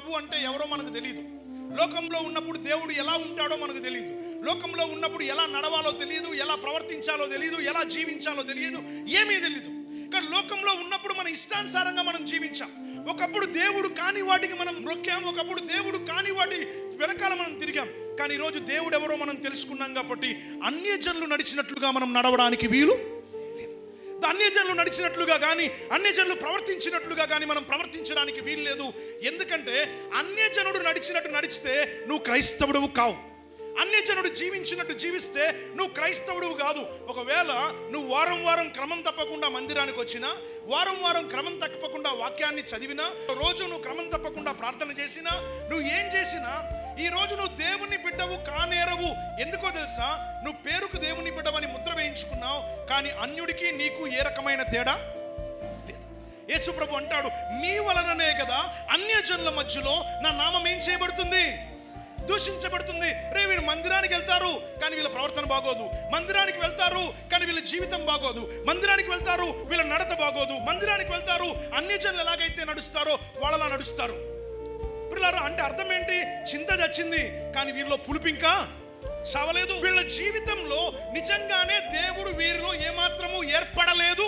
ప్రభు అంటే ఎవరో మనకు తెలియదు. లోకంలో ఉన్నప్పుడు దేవుడు ఎలా ఉంటాడో మనకు తెలియదు. లోకంలో ఉన్నప్పుడు ఎలా నడవాలో తెలియదు, ఎలా ప్రవర్తించాలో తెలియదు, ఎలా జీవించాలో తెలియదు, ఏమీ తెలియదు. కానీ లోకంలో ఉన్నప్పుడు మన ఇష్టానుసారంగా మనం జీవించాం. ఒకప్పుడు దేవుడు కాని వాటికి మనం మొక్కాం, ఒకప్పుడు దేవుడు కాని వాటి వెనకాల మనం తిరిగాం. కానీ ఈరోజు దేవుడు ఎవరో మనం తెలుసుకున్నాం కాబట్టి అన్యజనులు నడిచినట్లుగా మనం నడవడానికి వీలు లేదు. అన్యజనులు నడిచినట్లుగా కానీ, అన్యజనులు ప్రవర్తించినట్లుగా కానీ మనం ప్రవర్తించడానికి వీలు లేదు. ఎందుకంటే అన్యజనుడు నడిచినట్టు నడిస్తే నువ్వు క్రైస్తవుడు కావు. అన్యజనుడు జీవించినట్టు జీవిస్తే నువ్వు క్రైస్తవుడు కాదు. ఒకవేళ నువ్వు వారం వారం క్రమం తప్పకుండా మందిరానికి వచ్చినా, వారం వారం క్రమం తప్పకుండా వాక్యాన్ని చదివినా, రోజు నువ్వు క్రమం తప్పకుండా ప్రార్థన చేసినా, నువ్వు ఏం చేసినా ఈ రోజు నువ్వు దేవుని బిడ్డవు కానేరవు. ఎందుకో తెలుసా? నువ్వు పేరుకు దేవుని బిడ్డవని ముద్ర వేయించుకున్నావు, కానీ అన్యుడికి నీకు ఏ రకమైన తేడా లేదు. యేసు ప్రభు అంటాడు, నీ వలననే కదా అన్యజనుల మధ్యలో నా నామం ఏం చేయబడుతుంది? దూషించబడుతుంది. వీళ్ళు మందిరానికి వెళ్తారు కానీ వీళ్ళ ప్రవర్తన బాగోదు, మందిరానికి వెళ్తారు కానీ వీళ్ళ జీవితం బాగోదు, మందిరానికి వెళ్తారు వీళ్ళ నడత బాగోదు, మందిరానికి వెళ్తారు అన్యజనులు ఎలాగైతే నడుస్తారో వాళ్ళలా నడుస్తారు. పిల్లలు అంటే అర్థం ఏంటి? చింత చచ్చింది కానీ వీళ్ళలో పులుపు ఇంకా చావలేదు. వీళ్ళ జీవితంలో నిజంగానే దేవుడు వీరిలో ఏమాత్రము ఏర్పడలేదు.